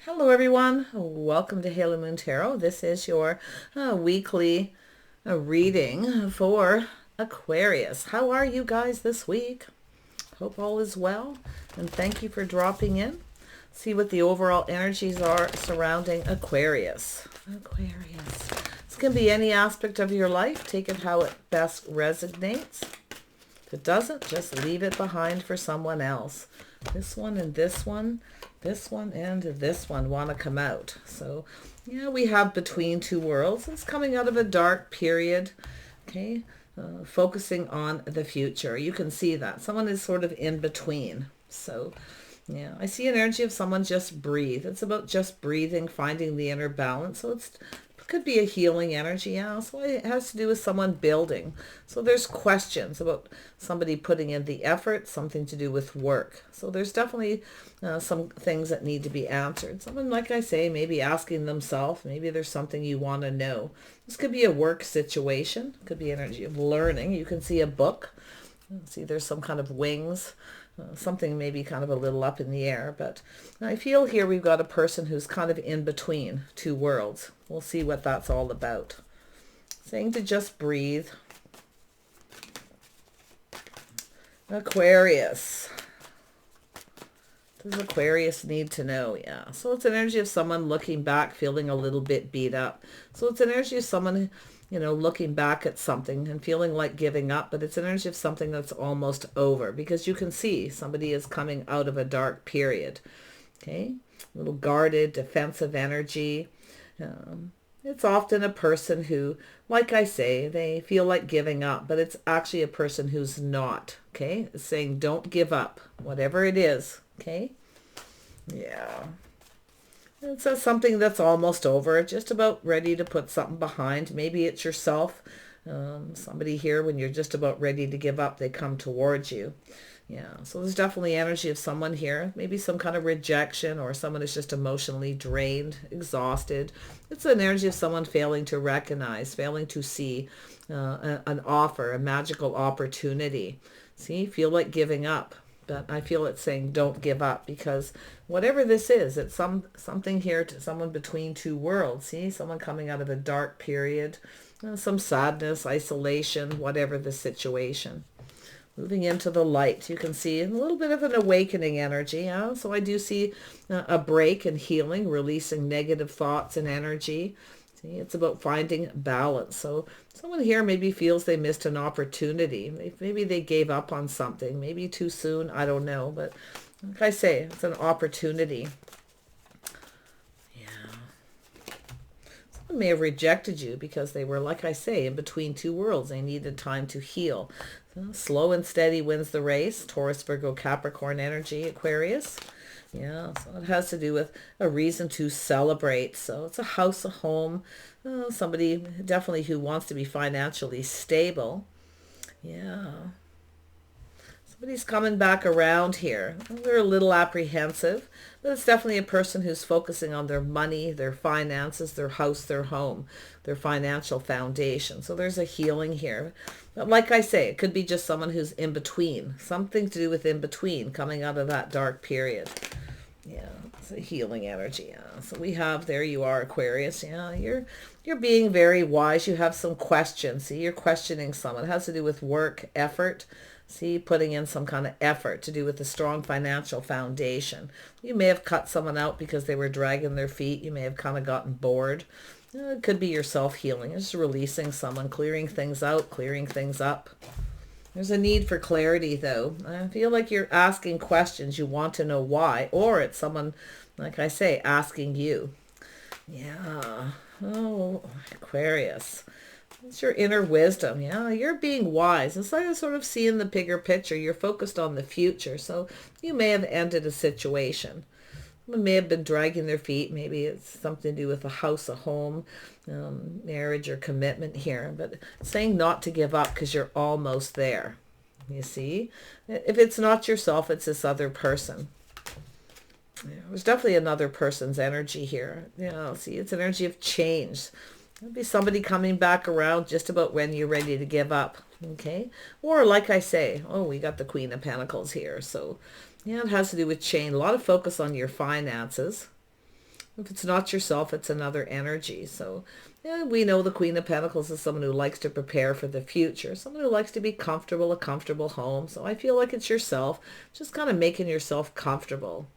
Hello everyone, welcome to Halo Moon Tarot. This is your weekly reading for Aquarius. How are you guys this week? Hope all is well, and thank you for dropping in. See what the overall energies are surrounding Aquarius. Aquarius. This can be any aspect of your life. Take it how it best resonates. If it doesn't, just leave it behind for someone else. This one and this one and this one want to come out. So, yeah, we have between two worlds. It's coming out of a dark period, okay? Focusing on the future. You can see that. Someone is sort of in between. So, yeah, I see an energy of someone just breathe. It's about just breathing, finding the inner balance. So it could be a healing energy. Yeah, so it has to do with someone building. So there's questions about somebody putting in the effort, something to do with work. So there's definitely some things that need to be answered. Someone, like I say, maybe asking themselves, maybe there's something you want to know. This could be a work situation. Could be energy of learning. You can see a book. See, there's some kind of wings. Something maybe kind of a little up in the air, but I feel here we've got a person who's kind of in between two worlds. We'll see what that's all about. Saying to just breathe. Aquarius. Does Aquarius need to know? Yeah. So it's an energy of someone looking back, feeling a little bit beat up. So it's an energy of someone, looking back at something and feeling like giving up, but it's an energy of something that's almost over, because you can see somebody is coming out of a dark period. Okay. A little guarded, defensive energy. It's often a person who, like I say, they feel like giving up, but it's actually a person who's not. Okay. It's saying don't give up, whatever it is. Okay. Yeah. It's something that's almost over, just about ready to put something behind. Maybe it's yourself. Somebody here, when you're just about ready to give up, they come towards you. Yeah, so there's definitely energy of someone here, maybe some kind of rejection, or someone is just emotionally drained, exhausted. It's an energy of someone failing to recognize, failing to see an offer, a magical opportunity. See, feel like giving up. But I feel it's saying don't give up, because whatever this is, it's something here to someone between two worlds. See, someone coming out of a dark period, some sadness, isolation, whatever the situation. Moving into the light, you can see a little bit of an awakening energy. Yeah? So I do see a break and healing, releasing negative thoughts and energy. See, it's about finding balance. So someone here maybe feels they missed an opportunity. Maybe they gave up on something, maybe too soon. I don't know. But like I say, it's an opportunity. Yeah. Someone may have rejected you because they were, like I say, in between two worlds. They needed time to heal. So slow and steady wins the race. Taurus, Virgo, Capricorn energy, Aquarius. Yeah, so it has to do with a reason to celebrate. So it's a house, a home, somebody definitely who wants to be financially stable. Yeah, somebody's coming back around here. They're a little apprehensive, but it's definitely a person who's focusing on their money, their finances, their house, their home, their financial foundation. So there's a healing here. But like I say, it could be just someone who's in between, something to do with in between, coming out of that dark period. Yeah, it's a healing energy. Yeah. So we have, there you are, Aquarius. Yeah, you're being very wise. You have some questions. See, you're questioning someone. It has to do with work, effort. See, putting in some kind of effort to do with a strong financial foundation. You may have cut someone out because they were dragging their feet. You may have kind of gotten bored. It could be your self-healing. It's just releasing someone, clearing things out, clearing things up. There's a need for clarity, though. I feel like you're asking questions. You want to know why. Or it's someone, like I say, asking you. Yeah. Oh, Aquarius. It's your inner wisdom. Yeah, you're being wise. It's like sort of seeing the bigger picture. You're focused on the future. So you may have ended a situation. Someone may have been dragging their feet. Maybe it's something to do with a house, a home, marriage or commitment here. But saying not to give up because you're almost there. You see? If it's not yourself, it's this other person. Yeah, there's definitely another person's energy here. Yeah, see, it's an energy of change. There'll be somebody coming back around just about when you're ready to give up. Okay? Or like I say, oh, we got the Queen of Pentacles here. So, yeah, it has to do with change. A lot of focus on your finances. If it's not yourself, it's another energy. So yeah, we know the Queen of Pentacles is someone who likes to prepare for the future, someone who likes to be comfortable, a comfortable home. So I feel like it's yourself, just kind of making yourself comfortable.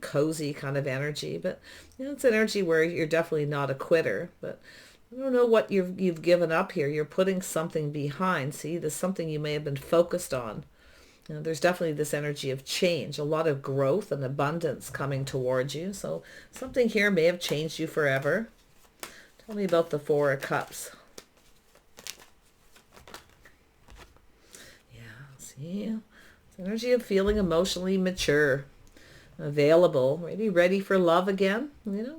Cozy kind of energy, but it's energy where you're definitely not a quitter. But I don't know what you've given up here. You're putting something behind. See, there's something you may have been focused on. There's definitely this energy of change, a lot of growth and abundance coming towards you. So something here may have changed you forever. Tell me about the Four of Cups. Yeah, see, it's energy of feeling emotionally mature, available, maybe ready for love again.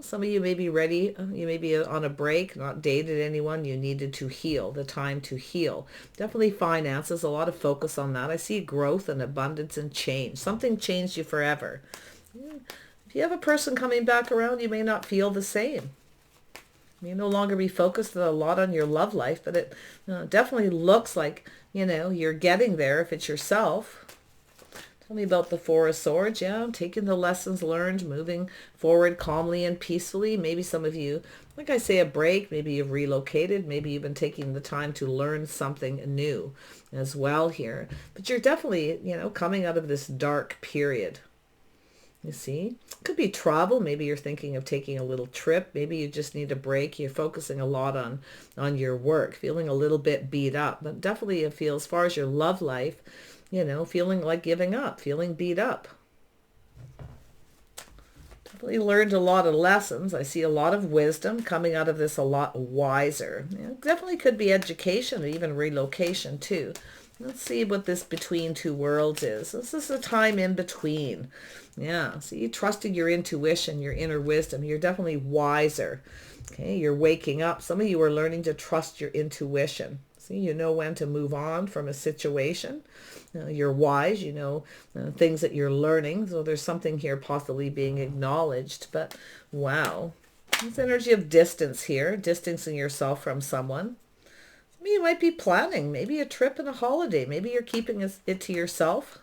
Some of you may be ready. You may be on a break, not dated anyone. You needed to heal, the time to heal. Definitely finances, a lot of focus on that. I see growth and abundance and change. Something changed you forever. If you have a person coming back around, you may not feel the same. You may no longer be focused a lot on your love life, but it definitely looks like, you're getting there if it's yourself. Tell me about the Four of Swords. Yeah, taking the lessons learned, moving forward calmly and peacefully. Maybe some of you, like I say, a break. Maybe you've relocated. Maybe you've been taking the time to learn something new as well here. But you're definitely, coming out of this dark period. You see? Could be travel. Maybe you're thinking of taking a little trip. Maybe you just need a break. You're focusing a lot on your work, feeling a little bit beat up. But definitely it feels, as far as your love life, feeling like giving up, feeling beat up. Definitely learned a lot of lessons. I see a lot of wisdom coming out of this, a lot wiser. Definitely could be education, even relocation too. Let's see what this between two worlds is. This is a time in between. Yeah, so you trusted your intuition, your inner wisdom. You're definitely wiser. Okay, you're waking up. Some of you are learning to trust your intuition. See, you know when to move on from a situation. You're wise, things that you're learning. So there's something here possibly being acknowledged. But wow, this energy of distance here, distancing yourself from someone. You might be planning maybe a trip and a holiday. Maybe you're keeping it to yourself.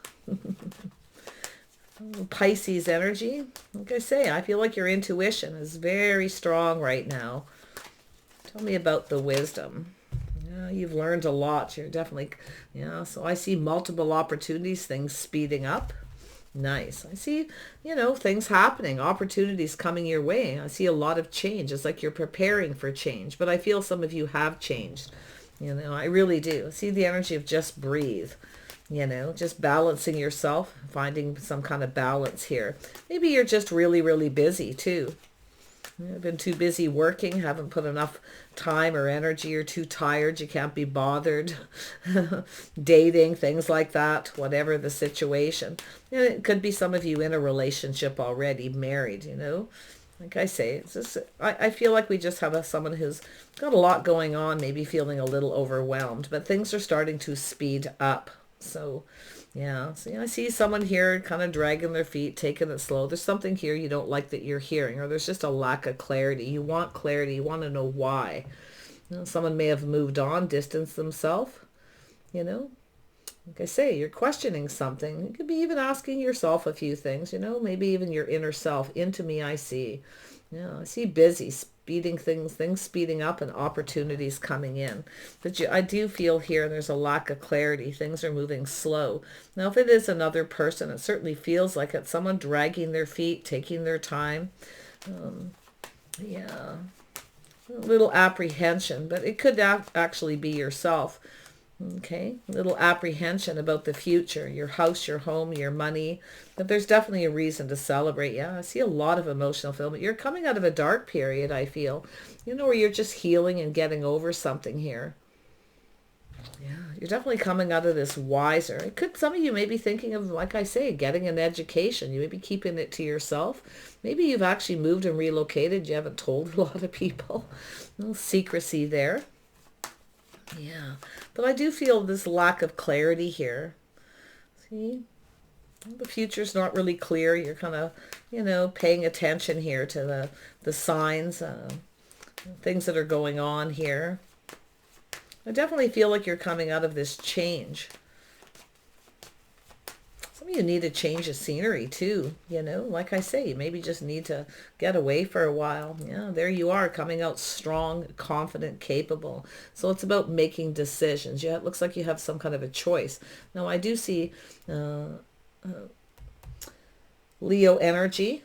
Pisces energy. Like I say, I feel like your intuition is very strong right now. Tell me about the wisdom. You've learned a lot. You're definitely, so I see multiple opportunities, things speeding up. Nice. I see, things happening, opportunities coming your way. I see a lot of change. It's like you're preparing for change, but I feel some of you have changed. I really do. I see the energy of just breathe, just balancing yourself, finding some kind of balance here. Maybe you're just really, really busy too. You've been too busy working, haven't put enough time or energy, or too tired, you can't be bothered. Dating, things like that, whatever the situation. And it could be some of you in a relationship already, married, Like I say, it's just, I feel like we just have someone who's got a lot going on, maybe feeling a little overwhelmed, but things are starting to speed up. So yeah, see, I see someone here kind of dragging their feet, taking it slow. There's something here you don't like that you're hearing, or there's just a lack of clarity. You want clarity. You want to know why. Someone may have moved on, distanced themselves, Like I say, you're questioning something. You could be even asking yourself a few things, maybe even your inner self. Into me, I see. I see busy, speeding things speeding up and opportunities coming in. But I do feel here there's a lack of clarity. Things are moving slow. Now, if it is another person, it certainly feels like it's someone dragging their feet, taking their time. Yeah, a little apprehension, but it could actually be yourself. Okay, a little apprehension about the future, your house, your home, your money. But there's definitely a reason to celebrate. Yeah, I see a lot of emotional fulfillment. You're coming out of a dark period, I feel. Where you're just healing and getting over something here. Yeah, you're definitely coming out of this wiser. Some of you may be thinking of, like I say, getting an education. You may be keeping it to yourself. Maybe you've actually moved and relocated. You haven't told a lot of people. No secrecy there. Yeah, but I do feel this lack of clarity here. See, the future's not really clear. You're kind of, paying attention here to the signs, things that are going on here. I definitely feel like you're coming out of this change. Some Some of you need a change of scenery too, you know, like I say, you maybe just need to get away for a while. Yeah, there you are, coming out strong, confident, capable. So it's about making decisions. Yeah, it looks like you have some kind of a choice. Now I do see Leo energy.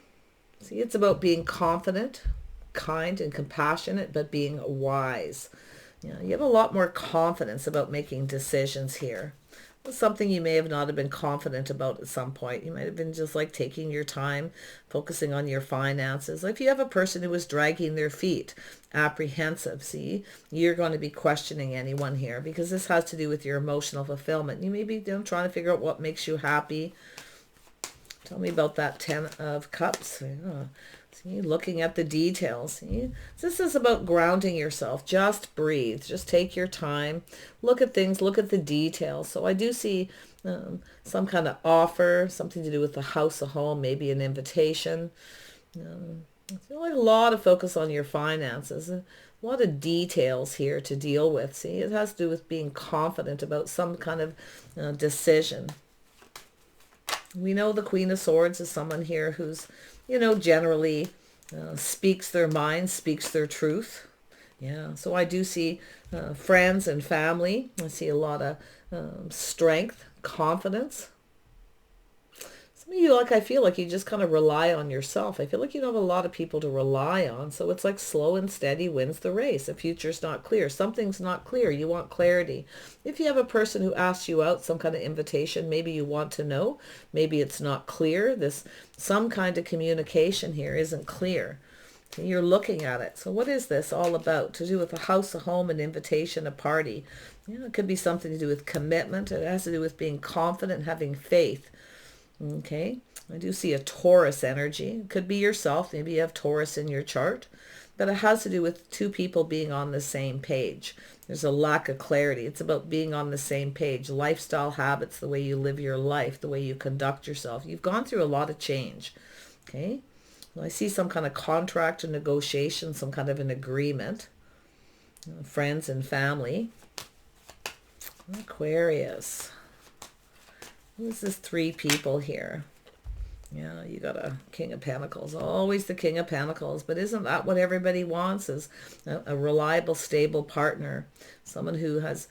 See, it's about being confident, kind, and compassionate, but being wise. Yeah, you have a lot more confidence about making decisions here. Something you may have not have been confident about at some point. You might have been just like taking your time, focusing on your finances. If you have a person who is dragging their feet, apprehensive, see, you're going to be questioning anyone here because this has to do with your emotional fulfillment. You may be trying to figure out what makes you happy. Tell me about that 10 of Cups. Yeah. See, looking at the details. See, this is about grounding yourself. Just breathe. Just take your time. Look at things. Look at the details. So I do see some kind of offer, something to do with the house, a home, maybe an invitation. I feel like a lot of focus on your finances. A lot of details here to deal with. See, it has to do with being confident about some kind of decision. We know the Queen of Swords is someone here who's, you know, generally speaks their mind, speaks their truth. Yeah, so I do see friends and family. I see a lot of strength, confidence. Some of you, like, I feel like you just kind of rely on yourself. I feel like you don't have a lot of people to rely on. So it's like slow and steady wins the race. The future's not clear. Something's not clear. You want clarity. If you have a person who asks you out, some kind of invitation, maybe you want to know. Maybe it's not clear. Some kind of communication here isn't clear. You're looking at it. So what is this all about? To do with a house, a home, an invitation, a party. You know, it could be something to do with commitment. It has to do with being confident, having faith. Okay, I do see a Taurus energy. It could be yourself. Maybe you have Taurus in your chart. But it has to do with two people being on the same page. There's a lack of clarity. It's about being on the same page. Lifestyle habits, the way you live your life, the way you conduct yourself. You've gone through a lot of change. Okay, well, I see some kind of contract or negotiation, some kind of an agreement. Friends and family. Aquarius. Who's this three people here? Yeah, you got a King of Pentacles. Always the King of Pentacles. But isn't that what everybody wants? Is a reliable, stable partner. Someone who has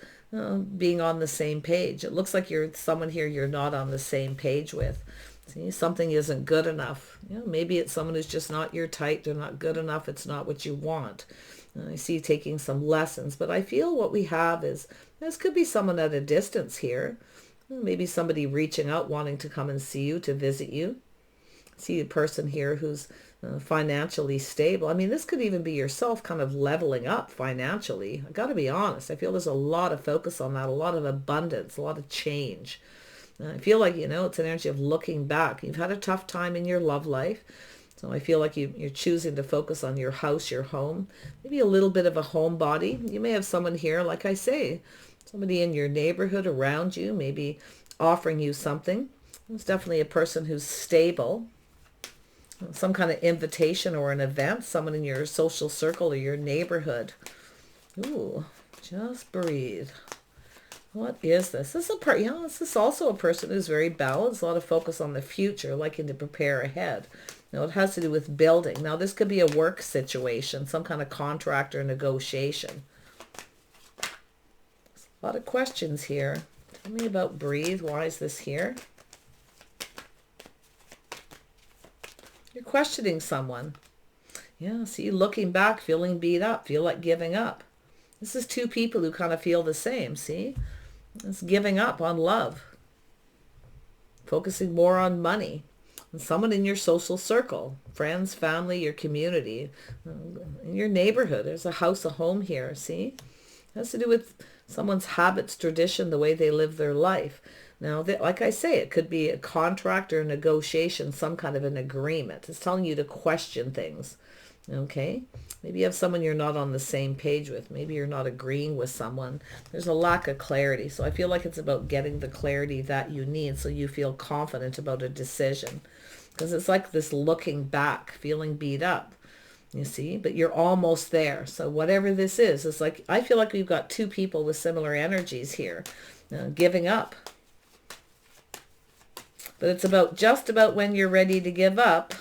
being on the same page. It looks like you're someone here you're not on the same page with. See, something isn't good enough. You know, maybe it's someone who's just not your type. They're not good enough. It's not what you want. I see you taking some lessons. But I feel what we have is, this could be someone at a distance here. Maybe somebody reaching out, wanting to come and see you, to visit you. See a person here who's financially stable. I mean, this could even be yourself kind of leveling up financially. I got to be honest. I feel there's a lot of focus on that, a lot of abundance, a lot of change. I feel like, you know, it's an energy of looking back. You've had a tough time in your love life. So I feel like you're choosing to focus on your house, your home, maybe a little bit of a homebody. You may have someone here, like I say, somebody in your neighborhood around you, maybe offering you something. It's definitely a person who's stable. Some kind of invitation or an event, someone in your social circle or your neighborhood. Ooh, just breathe. What is this? This is also a person who's very balanced, a lot of focus on the future, liking to prepare ahead. Now, it has to do with building. Now, this could be a work situation, some kind of contract or negotiation. A lot of questions here. Tell me about breathe. Why is this here? You're questioning someone. Yeah, see, looking back, feeling beat up, feel like giving up. This is two people who kind of feel the same, see? It's giving up on love. Focusing more on money. And someone in your social circle, friends, family, your community, in your neighborhood. There's a house, a home here, see? It has to do with someone's habits, tradition, the way they live their life. Now, like I say, it could be a contract or a negotiation, some kind of an agreement. It's telling you to question things, okay? Maybe you have someone you're not on the same page with. Maybe you're not agreeing with someone. There's a lack of clarity. So I feel like it's about getting the clarity that you need so you feel confident about a decision. Because it's like this looking back, feeling beat up. You see, but you're almost there. So whatever this is, it's like, I feel like we've got two people with similar energies here. Giving up. But it's about just about when you're ready to give up.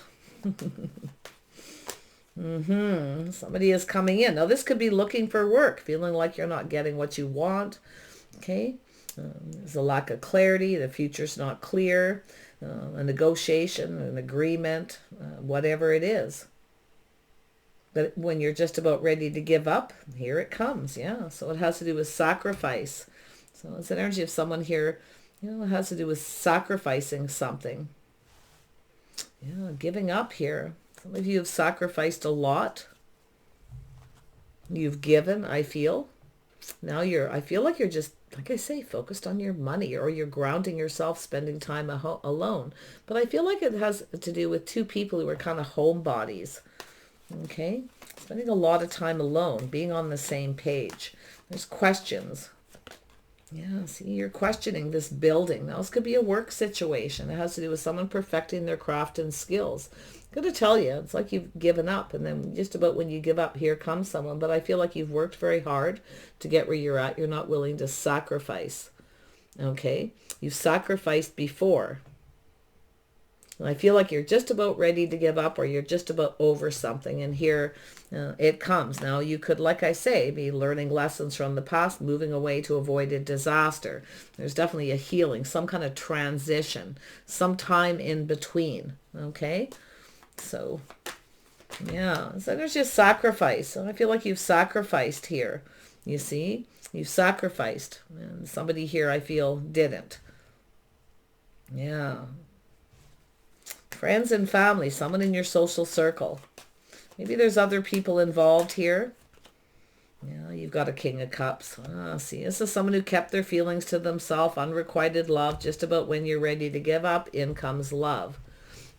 Somebody is coming in. Now, this could be looking for work, feeling like you're not getting what you want. Okay. There's a lack of clarity. The future's not clear. A negotiation, an agreement, whatever it is. But when you're just about ready to give up, here it comes. Yeah. So it has to do with sacrifice. So it's an energy of someone here, it has to do with sacrificing something. Yeah, giving up here. Some of you have sacrificed a lot. You've given, I feel. Now I feel like you're just, like I say, focused on your money, or you're grounding yourself, spending time alone. But I feel like it has to do with two people who are kind of homebodies. Okay? Spending a lot of time alone, being on the same page. There's questions. Yeah, see, you're questioning this building. Now, this could be a work situation. It has to do with someone perfecting their craft and skills. I'm going to tell you, it's like you've given up, and then just about when you give up, here comes someone. But I feel like you've worked very hard to get where you're at. You're not willing to sacrifice. Okay? You've sacrificed before. And I feel like you're just about ready to give up, or you're just about over something. And here it comes. Now, you could, like I say, be learning lessons from the past, moving away to avoid a disaster. There's definitely a healing, some kind of transition, some time in between. Okay? So, yeah. So there's just sacrifice. And I feel like you've sacrificed here. You see? You've sacrificed. And somebody here, I feel, didn't. Yeah. Friends and family, someone in your social circle. Maybe there's other people involved here. Yeah, you've got a King of Cups. See, this is someone who kept their feelings to themselves, unrequited love. Just about when you're ready to give up, in comes love.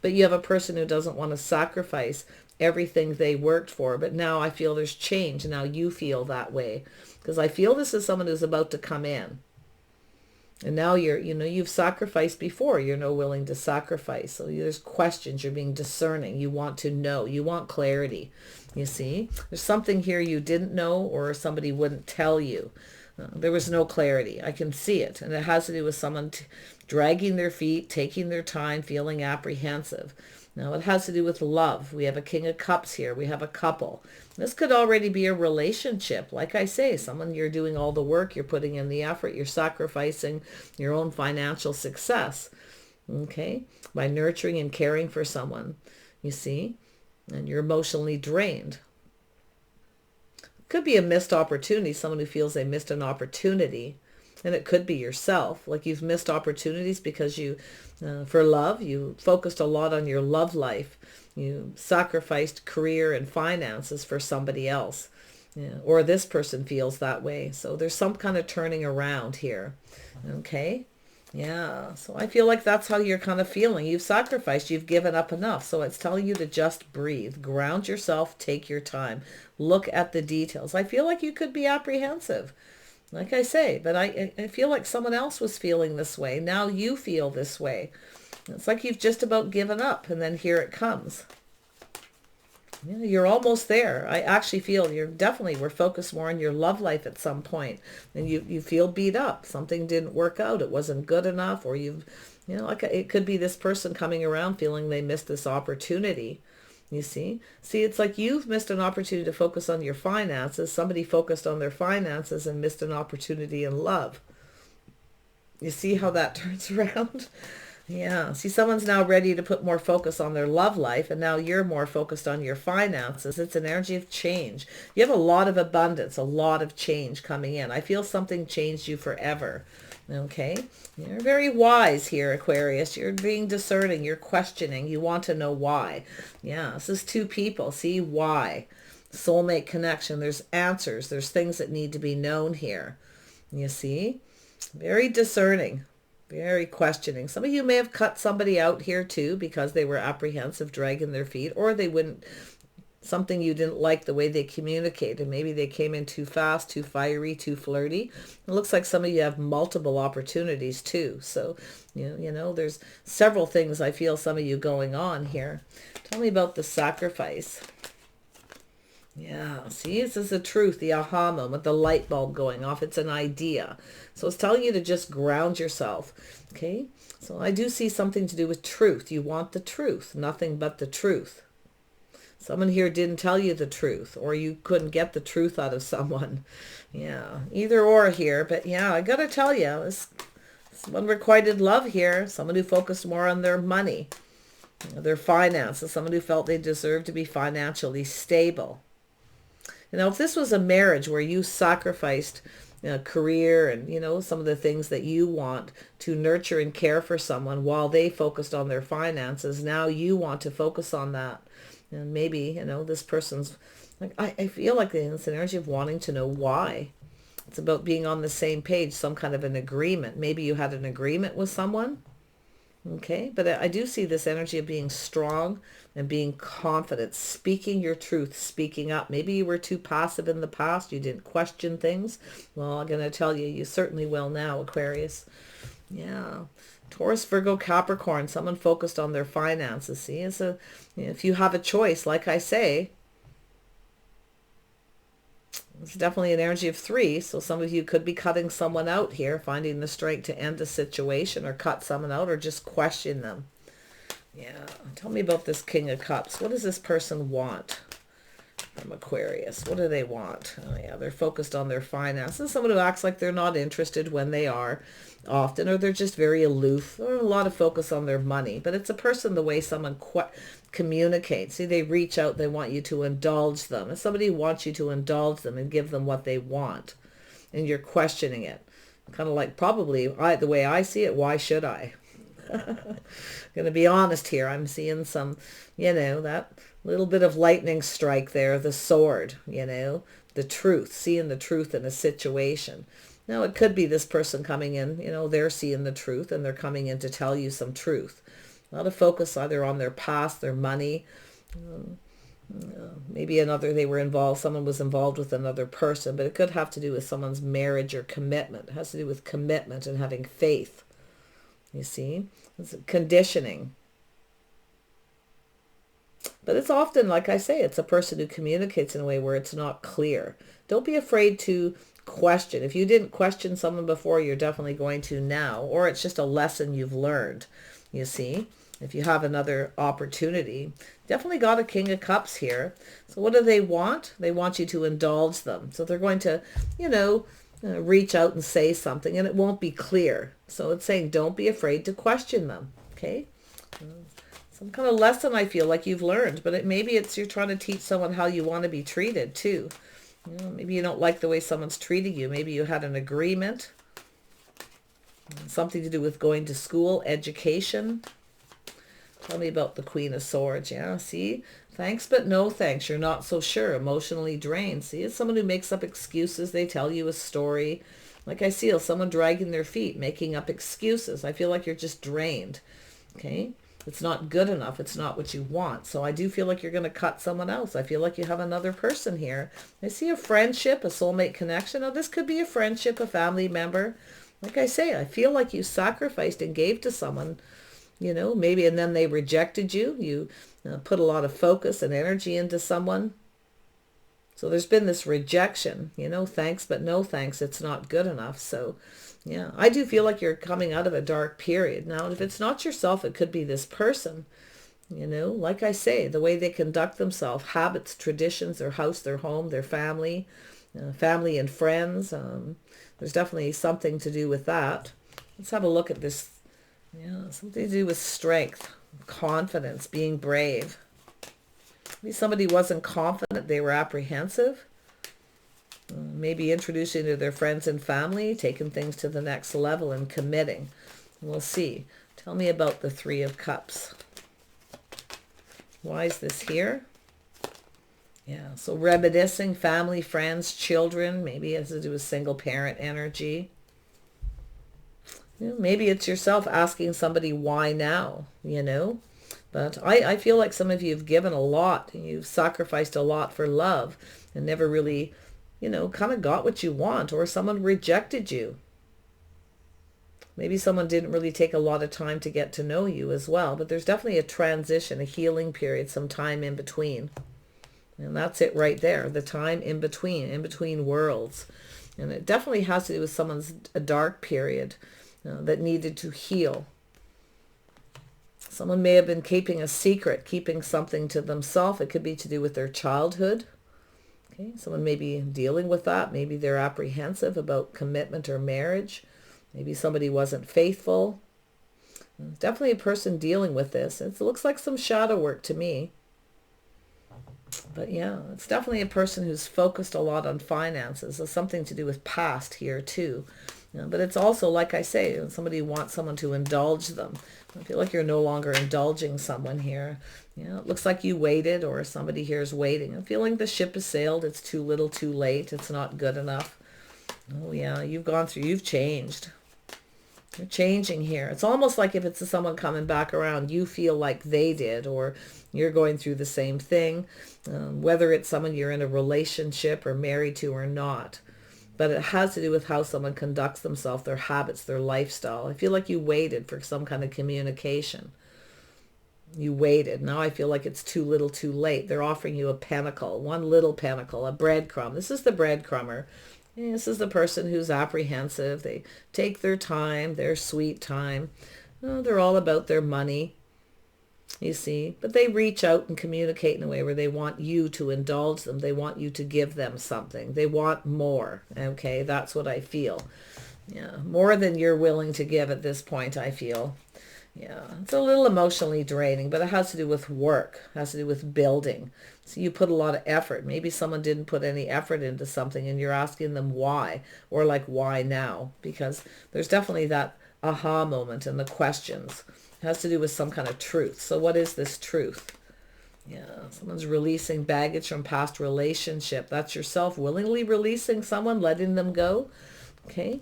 But you have a person who doesn't want to sacrifice everything they worked for. But now I feel there's change. Now you feel that way. Because I feel this is someone who's about to come in. And now you've sacrificed before. You're no willing to sacrifice. So there's questions. You're being discerning. You want to know. You want clarity. You see? There's something here you didn't know, or somebody wouldn't tell you. There was no clarity. I can see it. And it has to do with someone dragging their feet, taking their time, feeling apprehensive. Now, it has to do with love. We have a King of Cups here. We have a couple. This could already be a relationship. Like I say, someone you're doing all the work, you're putting in the effort, you're sacrificing your own financial success, okay, by nurturing and caring for someone, you see, and you're emotionally drained. Could be a missed opportunity, someone who feels they missed an opportunity. And it could be yourself, like you've missed opportunities because you, for love, you focused a lot on your love life. You sacrificed career and finances for somebody else. Yeah, or this person feels that way. So there's some kind of turning around here. Okay? Yeah. So I feel like that's how you're kind of feeling. You've sacrificed. You've given up enough. So it's telling you to just breathe. Ground yourself. Take your time. Look at the details. I feel like you could be apprehensive. Like I say, but I feel like someone else was feeling this way. Now you feel this way. It's like you've just about given up, and then here it comes. Yeah, you're almost there. I actually feel we're focused more on your love life at some point. And you feel beat up. Something didn't work out. It wasn't good enough. Or like it could be this person coming around feeling they missed this opportunity. You see? See, it's like you've missed an opportunity to focus on your finances. Somebody focused on their finances and missed an opportunity in love. You see how that turns around? Yeah. See, someone's now ready to put more focus on their love life, and now you're more focused on your finances. It's an energy of change. You have a lot of abundance, a lot of change coming in. I feel something changed you forever. Okay? You're very wise here, Aquarius. You're being discerning. You're questioning. You want to know why. Yeah, this is two people. See, why? Soulmate connection. There's answers. There's things that need to be known here. You see? Very discerning. Very questioning. Some of you may have cut somebody out here too because they were apprehensive, dragging their feet, or they wouldn't, something you didn't like the way they communicated. Maybe they came in too fast, too fiery, too flirty. It looks like some of you have multiple opportunities too. So, there's several things I feel some of you going on here. Tell me about the sacrifice. Yeah, see, this is the truth, the aha moment, the light bulb going off. It's an idea. So it's telling you to just ground yourself. Okay, so I do see something to do with truth. You want the truth, nothing but the truth. Someone here didn't tell you the truth, or you couldn't get the truth out of someone. Yeah, either or here. But yeah, I gotta tell you, this unrequited love here, someone who focused more on their money, their finances, someone who felt they deserved to be financially stable. You know, if this was a marriage where you sacrificed career and, you know, some of the things that you want to nurture and care for someone while they focused on their finances, now you want to focus on that. And maybe, you know, this person's, like, I feel like it's an energy of wanting to know why. It's about being on the same page, some kind of an agreement. Maybe you had an agreement with someone. Okay, but I do see this energy of being strong and being confident, speaking your truth, speaking up. Maybe you were too passive in the past. You didn't question things. Well, I'm going to tell you, you certainly will now, Aquarius. Yeah. Taurus, Virgo, Capricorn, someone focused on their finances. See, if you have a choice, like I say, it's definitely an energy of 3. So some of you could be cutting someone out here, finding the strength to end a situation or cut someone out or just question them. Yeah. Tell me about this King of Cups. What does this person want from Aquarius? What do they want? Oh, yeah, they're focused on their finances. Someone who acts like they're not interested when they are often, or they're just very aloof, or a lot of focus on their money. But it's a person, the way someone communicate. See, they reach out, they want you to indulge them. If somebody wants you to indulge them and give them what they want, and you're questioning it, kind of like probably, the way I see it, why should I? Going to be honest here. I'm seeing some, you know, that little bit of lightning strike there, the sword, you know, the truth, seeing the truth in a situation. Now, it could be this person coming in, you know, they're seeing the truth and they're coming in to tell you some truth. A lot of focus either on their past, their money, maybe someone was involved with another person, but it could have to do with someone's marriage or commitment. It has to do with commitment and having faith. You see, it's conditioning. But it's often, like I say, it's a person who communicates in a way where it's not clear. Don't be afraid to question. If you didn't question someone before, you're definitely going to now, or it's just a lesson you've learned. You see, if you have another opportunity, definitely got a King of Cups here. So what do they want? They want you to indulge them. So they're going to, you know, reach out and say something, and it won't be clear. So it's saying don't be afraid to question them. Okay. Some kind of lesson I feel like you've learned, but maybe it's you're trying to teach someone how you want to be treated too. You know, maybe you don't like the way someone's treating you. Maybe you had an agreement. Something to do with going to school, education. Tell me about the Queen of Swords. Yeah, see? Thanks, but no thanks. You're not so sure. Emotionally drained. See, it's someone who makes up excuses. They tell you a story. Like I see someone dragging their feet, making up excuses. I feel like you're just drained. Okay? It's not good enough. It's not what you want. So I do feel like you're going to cut someone else. I feel like you have another person here. I see a friendship, a soulmate connection. Now, this could be a friendship, a family member. Like I say, I feel like you sacrificed and gave to someone, you know, maybe, and then they rejected you. You put a lot of focus and energy into someone. So there's been this rejection, you know, thanks, but no thanks. It's not good enough. So yeah, I do feel like you're coming out of a dark period. Now, if it's not yourself, it could be this person, you know, like I say, the way they conduct themselves, habits, traditions, their house, their home, their family, family and friends. There's definitely something to do with that. Let's have a look at this. Yeah, something to do with strength, confidence, being brave. Maybe somebody wasn't confident, they were apprehensive. Maybe introducing to their friends and family, taking things to the next level and committing. We'll see. Tell me about the Three of Cups. Why is this here? Yeah, so reminiscing, family, friends, children. Maybe it has to do with single parent energy. You know, maybe it's yourself asking somebody why now, you know. But I feel like some of you have given a lot. You've sacrificed a lot for love and never really, you know, kind of got what you want, or someone rejected you. Maybe someone didn't really take a lot of time to get to know you as well. But there's definitely a transition, a healing period, some time in between. And that's it right there. The time in between worlds. And it definitely has to do with someone's a dark period that needed to heal. Someone may have been keeping a secret, keeping something to themselves. It could be to do with their childhood. Okay, someone may be dealing with that. Maybe they're apprehensive about commitment or marriage. Maybe somebody wasn't faithful. Definitely a person dealing with this. It looks like some shadow work to me. But yeah, it's definitely a person who's focused a lot on finances. There's something to do with past here too. But it's also, like I say, somebody wants someone to indulge them. I feel like you're no longer indulging someone here. It looks like you waited, or somebody here is waiting. I'm feeling the ship has sailed. It's too little, too late. It's not good enough. Oh yeah, you've gone through, you've changed. You're changing here. It's almost like if it's someone coming back around, you feel like they did, or you're going through the same thing, whether it's someone you're in a relationship or married to or not. But it has to do with how someone conducts themselves, their habits, their lifestyle. I feel like you waited for some kind of communication. You waited. Now I feel like it's too little, too late. They're offering you a pentacle, one little pentacle, a breadcrumb. This is the breadcrumber. This is the person who's apprehensive. They take their time, their sweet time. They're all about their money, you see. But they reach out and communicate in a way where they want you to indulge them. They want you to give them something. They want more. Okay, that's what I feel. Yeah, more than you're willing to give at this point, I feel. Yeah, it's a little emotionally draining, but it has to do with work. It has to do with building. So you put a lot of effort. Maybe someone didn't put any effort into something and you're asking them why, or like, why now? Because there's definitely that aha moment and the questions. It has to do with some kind of truth. So what is this truth? Yeah, someone's releasing baggage from past relationship. That's yourself willingly releasing someone, letting them go. Okay,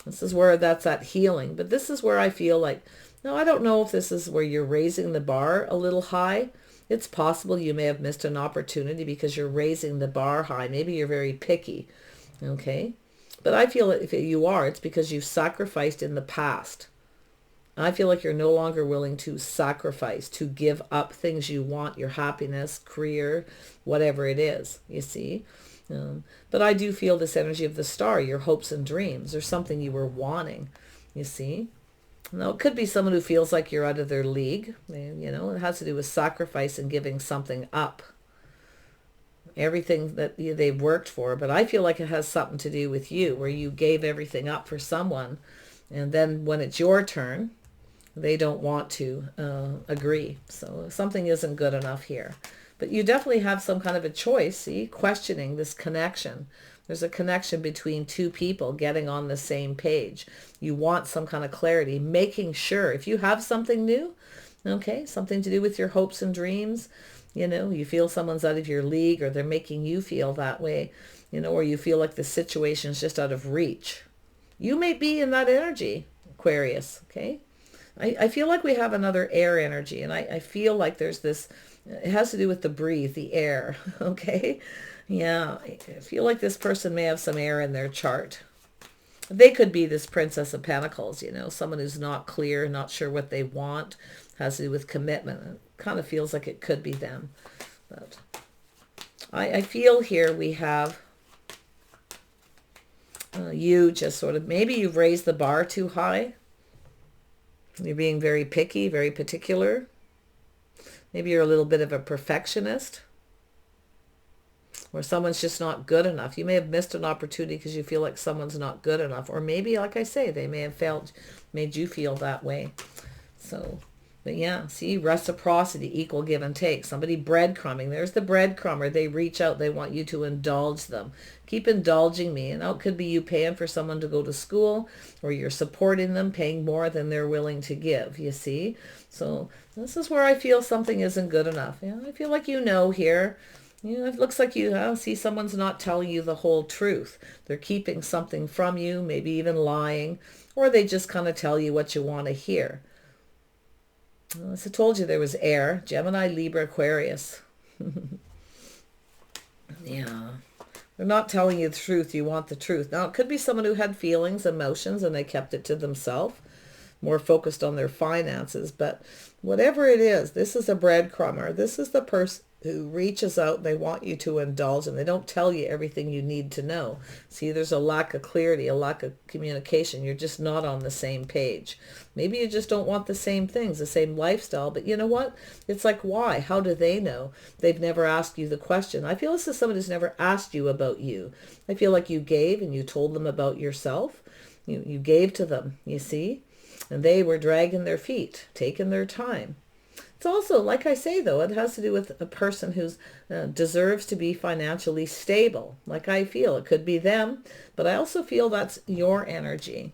this is where that's at healing. But this is where I feel like, no, I don't know if this is where you're raising the bar a little high. It's possible you may have missed an opportunity because you're raising the bar high. Maybe you're very picky, okay? But I feel if you are, it's because you've sacrificed in the past. I feel like you're no longer willing to sacrifice, to give up things you want, your happiness, career, whatever it is, you see? But I do feel this energy of the star, your hopes and dreams, or something you were wanting, you see? Now, it could be someone who feels like you're out of their league. It has to do with sacrifice and giving something up. Everything that they've worked for. But I feel like it has something to do with you, where you gave everything up for someone. And then when it's your turn, they don't want to agree. So something isn't good enough here. But you definitely have some kind of a choice, see, questioning this connection. There's a connection between two people getting on the same page. You want some kind of clarity, making sure if you have something new, okay, something to do with your hopes and dreams, you feel someone's out of your league, or they're making you feel that way, or you feel like the situation is just out of reach. You may be in that energy, Aquarius, okay? I feel like we have another air energy, and I feel like there's this, it has to do with the breathe, the air, okay? Yeah, I feel like this person may have some air in their chart. They could be this Princess of Pentacles, someone who's not clear, not sure what they want, has to do with commitment. It kind of feels like it could be them. But I feel here we have you just sort of, maybe you've raised the bar too high. You're being very picky, very particular. Maybe you're a little bit of a perfectionist. Or someone's just not good enough. You may have missed an opportunity because you feel like someone's not good enough. Or maybe, like I say, they may have made you feel that way. So, but yeah, see, reciprocity, equal give and take. Somebody breadcrumbing. There's the breadcrumber. They reach out. They want you to indulge them. Keep indulging me. And it could be you paying for someone to go to school, or you're supporting them, paying more than they're willing to give, you see? So this is where I feel something isn't good enough. Yeah, I feel like here. It looks like you see someone's not telling you the whole truth. They're keeping something from you, maybe even lying, or they just kind of tell you what you want to hear. As I told you, there was air, Gemini, Libra, Aquarius. Yeah. They're not telling you the truth. You want the truth. Now, it could be someone who had feelings, emotions, and they kept it to themselves, more focused on their finances. But whatever it is, this is a breadcrumber. This is the person who reaches out. They want you to indulge, and they don't tell you everything you need to know. See, there's a lack of clarity, a lack of communication. You're just not on the same page. Maybe you just don't want the same things, the same lifestyle. But you know what? It's like, why? How do they know? They've never asked you the question. I feel this is someone who's never asked you about you. I feel like you gave and you told them about yourself. You gave to them, you see? And they were dragging their feet, taking their time. It's also, like I say, though, it has to do with a person who deserves to be financially stable. Like I feel it could be them, but I also feel that's your energy.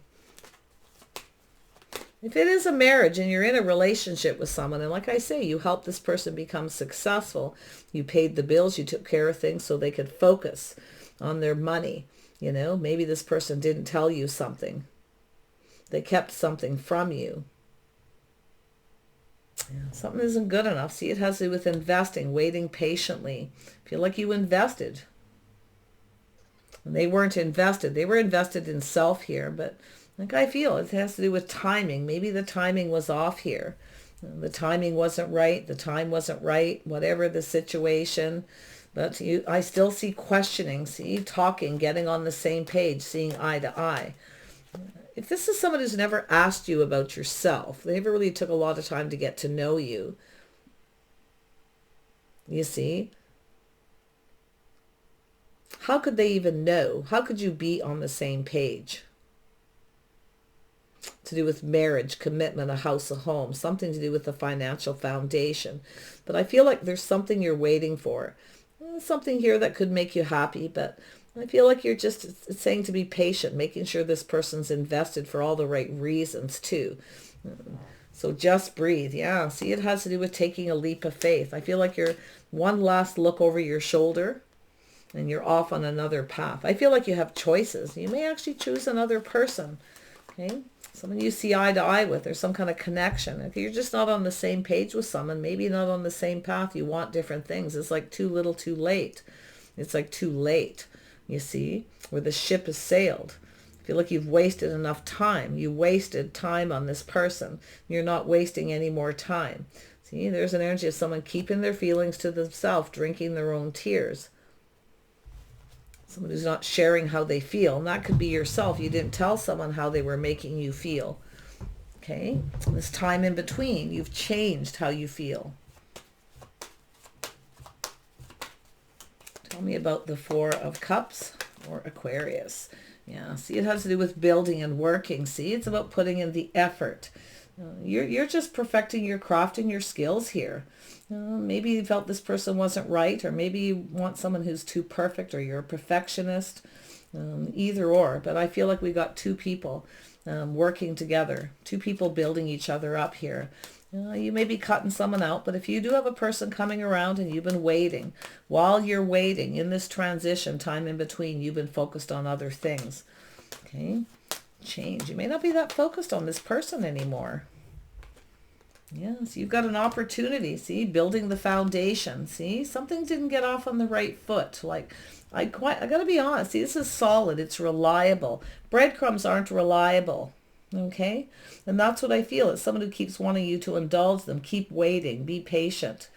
If it is a marriage and you're in a relationship with someone, and like I say, you helped this person become successful, you paid the bills, you took care of things so they could focus on their money. You know, maybe this person didn't tell you something. They kept something from you. Yeah, something isn't good enough. See, it has to do with investing, waiting patiently. Feel like you invested. And they weren't invested. They were invested in self here, but like I feel it has to do with timing. Maybe the timing was off here. The timing wasn't right. The time wasn't right. Whatever the situation. But I still see questioning, see talking, getting on the same page, seeing eye to eye. If this is someone who's never asked you about yourself, they never really took a lot of time to get to know you. You see? How could they even know? How could you be on the same page? To do with marriage, commitment, a house, a home, something to do with the financial foundation. But I feel like there's something you're waiting for. Something here that could make you happy, but I feel like you're just saying to be patient, making sure this person's invested for all the right reasons too. So just breathe. Yeah, see, it has to do with taking a leap of faith. I feel like you're one last look over your shoulder and you're off on another path. I feel like you have choices. You may actually choose another person. Okay, someone you see eye to eye with. There's some kind of connection. Okay, you're just not on the same page with someone. Maybe not on the same path. You want different things. It's like too little, too late. It's like too late. You see, where the ship has sailed. I feel like you've wasted enough time. You wasted time on this person. You're not wasting any more time. See, there's an energy of someone keeping their feelings to themselves, drinking their own tears. Someone who's not sharing how they feel. And that could be yourself. You didn't tell someone how they were making you feel. Okay? This time in between, you've changed how you feel. Tell me about the Four of Cups or Aquarius. Yeah, see, it has to do with building and working. See, it's about putting in the effort. You're just perfecting your craft and your skills here. Maybe you felt this person wasn't right, or maybe you want someone who's too perfect, or you're a perfectionist. Either or. But I feel like we got two people working together, two people building each other up here. You may be cutting someone out, but if you do have a person coming around and you've been waiting, while you're waiting in this transition time in between, you've been focused on other things. Okay, change. You may not be that focused on this person anymore. Yes, you've got an opportunity. See, building the foundation. See, something didn't get off on the right foot. Like, I got to be honest. See, this is solid. It's reliable. Breadcrumbs aren't reliable. Okay, and that's what I feel. It's someone who keeps wanting you to indulge them. Keep waiting. Be patient.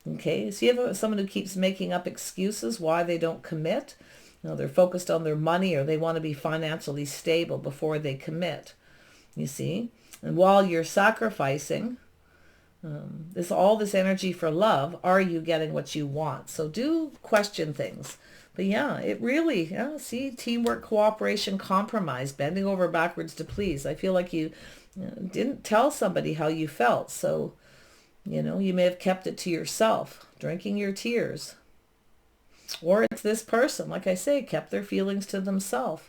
Okay, so you have someone who keeps making up excuses why they don't commit. They're focused on their money, or they want to be financially stable before they commit. You see, and while you're sacrificing all this energy for love, are you getting what you want? So do question things. But yeah, it really, see, teamwork, cooperation, compromise, bending over backwards to please. I feel like you didn't tell somebody how you felt. So, you may have kept it to yourself, drinking your tears. Or it's this person, like I say, kept their feelings to themselves.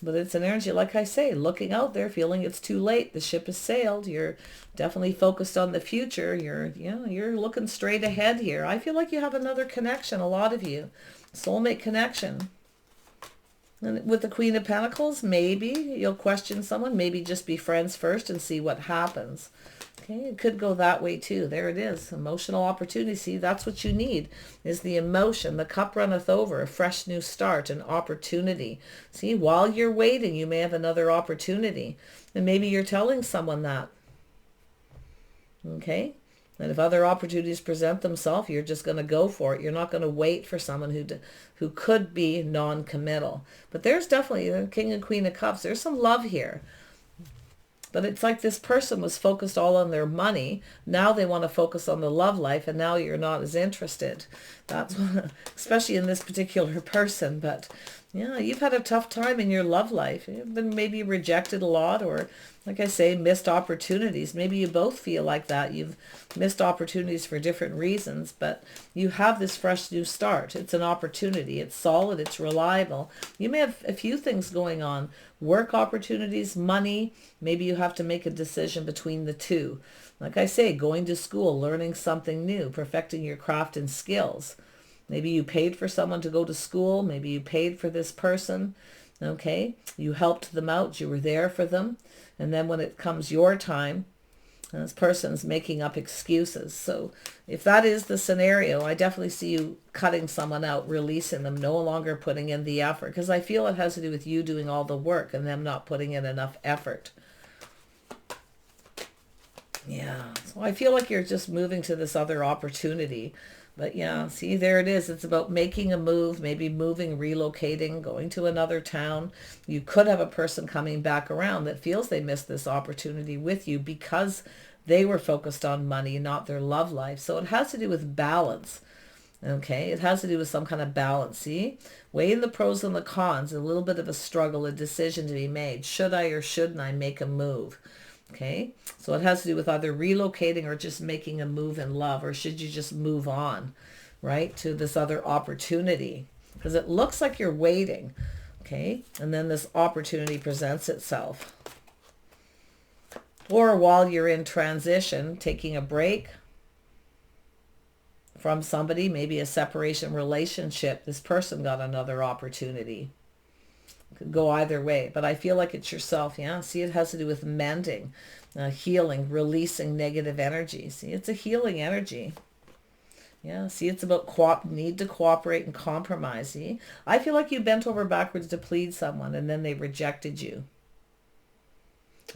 But it's an energy, like I say, looking out there, feeling it's too late. The ship has sailed. You're definitely focused on the future. You're looking straight ahead here. I feel like you have another connection, a lot of you. Soulmate connection. And with the Queen of Pentacles, maybe you'll question someone. Maybe just be friends first and see what happens. Okay, it could go that way too. There it is. Emotional opportunity. See, that's what you need, is the emotion. The cup runneth over, a fresh new start, an opportunity. See, while you're waiting, you may have another opportunity. And maybe you're telling someone that. Okay, And if other opportunities present themselves, you're just going to go for it. You're not going to wait for someone who could be non-committal. But there's definitely the King and Queen of Cups. There's some love here. But it's like this person was focused all on their money. Now they want to focus on the love life, and now you're not as interested. That's what, especially in this particular person. But yeah, you've had a tough time in your love life. You've been maybe rejected a lot, or like I say, missed opportunities. Maybe you both feel like that. You've missed opportunities for different reasons, but you have this fresh new start. It's an opportunity. It's solid. It's reliable. You may have a few things going on. Work opportunities, money. Maybe you have to make a decision between the two. Like I say, going to school, learning something new, perfecting your craft and skills. Maybe you paid for someone to go to school. Maybe you paid for this person. Okay, you helped them out. You were there for them. And then when it comes your time, this person's making up excuses. So if that is the scenario, I definitely see you cutting someone out, releasing them, no longer putting in the effort. Because I feel it has to do with you doing all the work and them not putting in enough effort. Yeah, so I feel like you're just moving to this other opportunity. But yeah, see, there it is. It's about making a move, maybe moving, relocating, going to another town. You could have a person coming back around that feels they missed this opportunity with you because they were focused on money, not their love life. So it has to do with balance. Okay, it has to do with some kind of balance. See, weighing the pros and the cons, a little bit of a struggle, a decision to be made. Should I or shouldn't I make a move? Okay, so it has to do with either relocating or just making a move in love, or should you just move on, right, to this other opportunity? Because it looks like you're waiting, okay, and then this opportunity presents itself. Or while you're in transition, taking a break from somebody, maybe a separation relationship, this person got another opportunity. Could go either way, but I feel like it's yourself. Yeah, see, it has to do with mending, healing, releasing negative energy. See, it's a healing energy. Yeah, see, it's about need to cooperate and compromise. See, I feel like you bent over backwards to please someone and then they rejected you.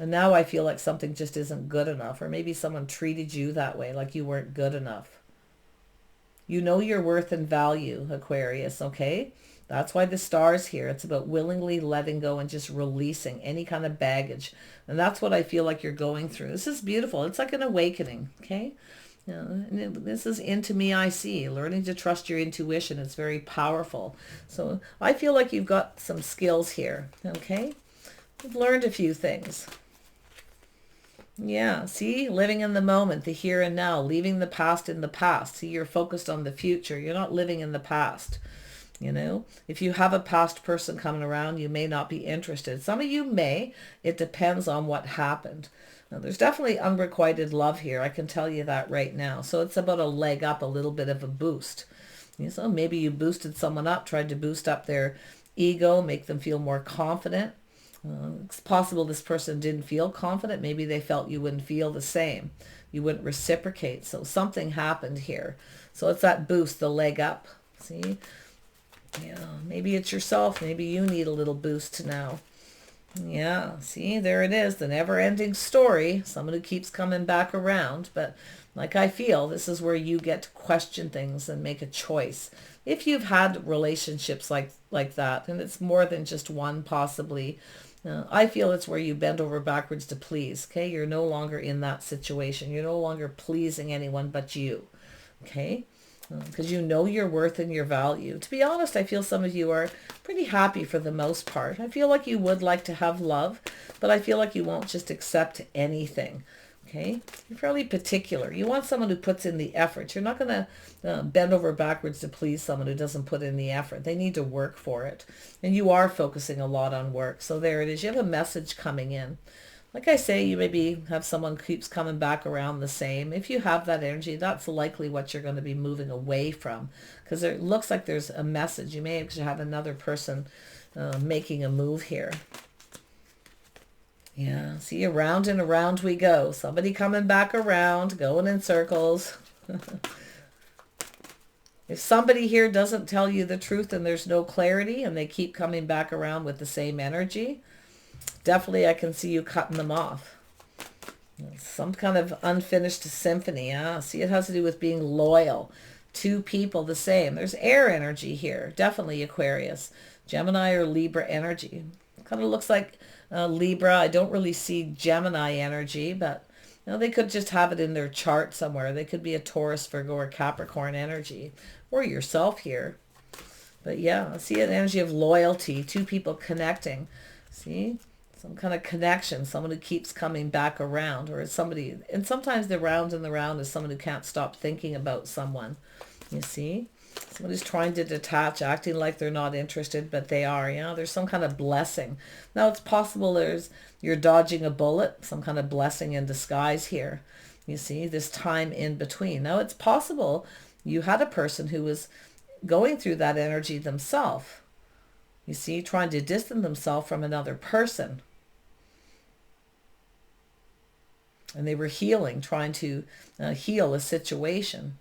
And now I feel like something just isn't good enough, or maybe someone treated you that way, like you weren't good enough. You know your worth and value, Aquarius, okay? That's why the star's here. It's about willingly letting go and just releasing any kind of baggage. And that's what I feel like you're going through. This is beautiful. It's like an awakening, okay? You know, this is into me, I see. Learning to trust your intuition. It's very powerful. So I feel like you've got some skills here, okay? You've learned a few things. Yeah, see, living in the moment, the here and now, leaving the past in the past. See, you're focused on the future. You're not living in the past. You know, if you have a past person coming around, you may not be interested. Some of you may. It depends on what happened. Now, there's definitely unrequited love here. I can tell you that right now. So it's about a leg up, a little bit of a boost. So maybe you boosted someone up, tried to boost up their ego, make them feel more confident. It's possible this person didn't feel confident. Maybe they felt you wouldn't feel the same. You wouldn't reciprocate. So something happened here. So it's that boost, the leg up. See? Yeah, maybe it's yourself. Maybe you need a little boost now. Yeah, see, there it is. The never-ending story. Someone who keeps coming back around. But like I feel, this is where you get to question things and make a choice. If you've had relationships like that, and it's more than just one possibly, I feel it's where you bend over backwards to please. Okay, you're no longer in that situation. You're no longer pleasing anyone but you. Okay. Because you know your worth and your value. To be honest, I feel some of you are pretty happy for the most part. I feel like you would like to have love, but I feel like you won't just accept anything. Okay? You're fairly particular. You want someone who puts in the effort. You're not going to bend over backwards to please someone who doesn't put in the effort. They need to work for it. And you are focusing a lot on work. So there it is. You have a message coming in. Like I say, you maybe have someone who keeps coming back around the same. If you have that energy, that's likely what you're going to be moving away from, because it looks like there's a message. You may actually have another person making a move here. Yeah, see, around and around we go. Somebody coming back around, going in circles. If somebody here doesn't tell you the truth and there's no clarity and they keep coming back around with the same energy, definitely I can see you cutting them off. Some kind of unfinished symphony. See, it has to do with being loyal. Two people the same. There's air energy here. Definitely Aquarius. Gemini or Libra energy. Kind of looks like Libra. I don't really see Gemini energy, but they could just have it in their chart somewhere. They could be a Taurus, Virgo, or Capricorn energy. Or yourself here. But yeah, I see an energy of loyalty. Two people connecting. See? Some kind of connection, someone who keeps coming back around, or somebody, and sometimes the round and the round is someone who can't stop thinking about someone. You see? Someone who's trying to detach, acting like they're not interested, but they are. There's some kind of blessing. Now, it's possible you're dodging a bullet, some kind of blessing in disguise here. You see, this time in between. Now, it's possible you had a person who was going through that energy themselves. You see, trying to distance themselves from another person. And they were healing, trying to heal a situation.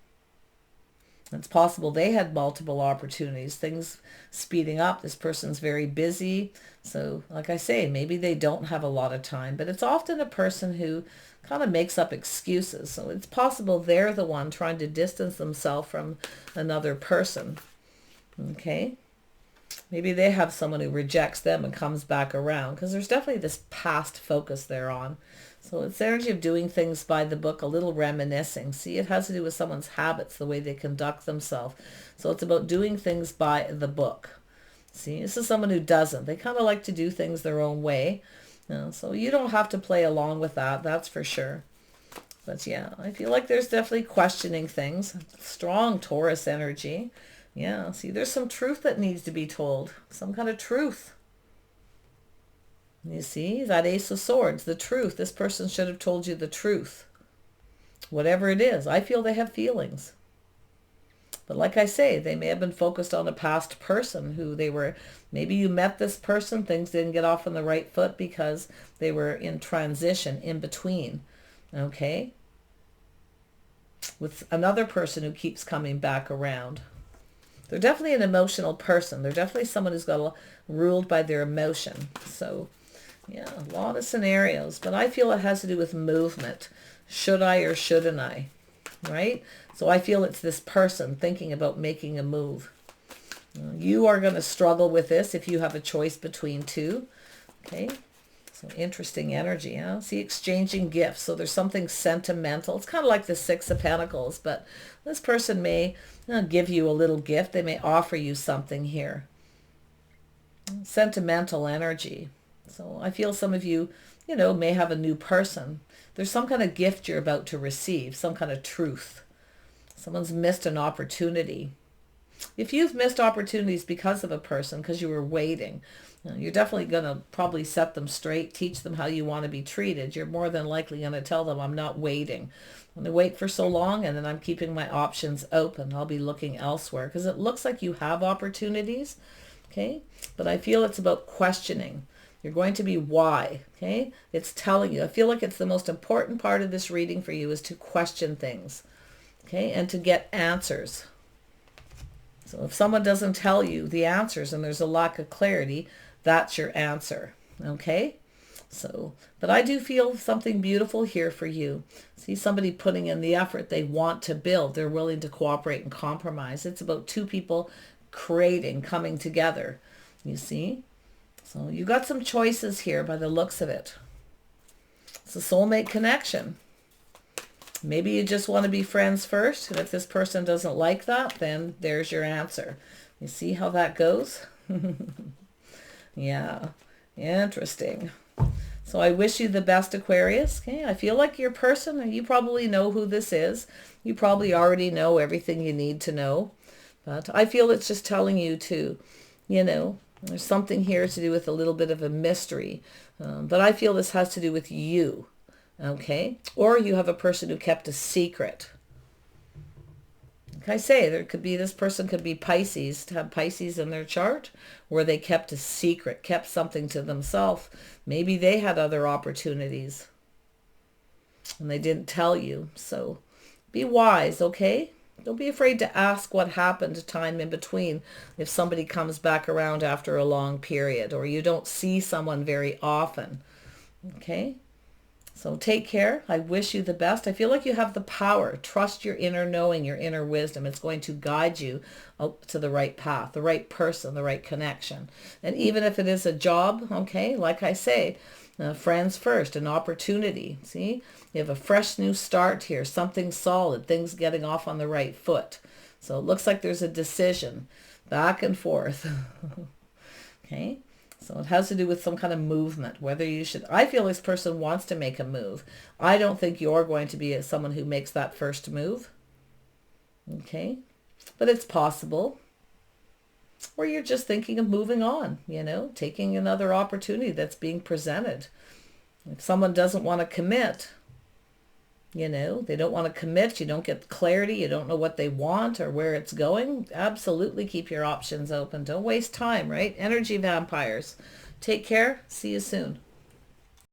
It's possible they had multiple opportunities, things speeding up. This person's very busy. So, like I say, maybe they don't have a lot of time. But it's often a person who kind of makes up excuses. So it's possible they're the one trying to distance themselves from another person. Okay? Maybe they have someone who rejects them and comes back around, because there's definitely this past focus they're on. So it's the energy of doing things by the book, a little reminiscing. See, it has to do with someone's habits, the way they conduct themselves. So it's about doing things by the book. See, this is someone who doesn't. They kind of like to do things their own way. So you don't have to play along with that, that's for sure. But yeah, I feel like there's definitely questioning things. Strong Taurus energy. Yeah, see, there's some truth that needs to be told. Some kind of truth. You see, that Ace of Swords, the truth. This person should have told you the truth. Whatever it is. I feel they have feelings. But like I say, they may have been focused on a past person who they were, maybe you met this person, things didn't get off on the right foot because they were in transition, in between. Okay? With another person who keeps coming back around. They're definitely an emotional person. They're definitely someone who's got ruled by their emotion. So, yeah, a lot of scenarios. But I feel it has to do with movement. Should I or shouldn't I? Right? So I feel it's this person thinking about making a move. You are going to struggle with this if you have a choice between two. Okay? So interesting energy. Huh? See, exchanging gifts. So there's something sentimental. It's kind of like the Six of Pentacles, but this person may give you a little gift. They may offer you something here. Sentimental energy. So I feel some of you, may have a new person. There's some kind of gift you're about to receive, some kind of truth. Someone's missed an opportunity. If you've missed opportunities because of a person, because you were waiting, you're definitely going to probably set them straight, teach them how you want to be treated. You're more than likely going to tell them, I'm not waiting. I'm going to wait for so long, and then I'm keeping my options open. I'll be looking elsewhere, because it looks like you have opportunities, okay? But I feel it's about questioning. You're going to be why, okay? It's telling you. I feel like it's the most important part of this reading for you is to question things, okay? And to get answers. So if someone doesn't tell you the answers and there's a lack of clarity, that's your answer, okay? So, but I do feel something beautiful here for you. See somebody putting in the effort. They want to build. They're willing to cooperate and compromise. It's about two people creating, coming together, you see? So you got some choices here by the looks of it. It's a soulmate connection. Maybe you just want to be friends first, and if this person doesn't like that, then there's your answer. You see how that goes? Yeah, interesting. So I wish you the best, Aquarius. Okay, I feel like your person, and you probably know who this is. You probably already know everything you need to know. But I feel it's just telling you to, there's something here to do with a little bit of a mystery. But I feel this has to do with you. Okay? Or you have a person who kept a secret. Like I say, this person could be Pisces, to have Pisces in their chart, where they kept a secret, kept something to themselves. Maybe they had other opportunities and they didn't tell you. So be wise, okay? Don't be afraid to ask what happened time in between if somebody comes back around after a long period or you don't see someone very often. Okay? So take care. I wish you the best. I feel like you have the power. Trust your inner knowing, your inner wisdom. It's going to guide you to the right path, the right person, the right connection. And even if it is a job, okay, like I say, friends first, an opportunity. See, you have a fresh new start here, something solid, things getting off on the right foot. So it looks like there's a decision back and forth. Okay. So it has to do with some kind of movement, whether you should, I feel this person wants to make a move. I don't think you're going to be someone who makes that first move. Okay. But it's possible. Or you're just thinking of moving on, you know, taking another opportunity that's being presented. If someone doesn't want to commit, you know, they don't want to commit, you don't get clarity, you don't know what they want or where it's going, absolutely keep your options open. Don't waste time, right? Energy vampires. Take care. See you soon.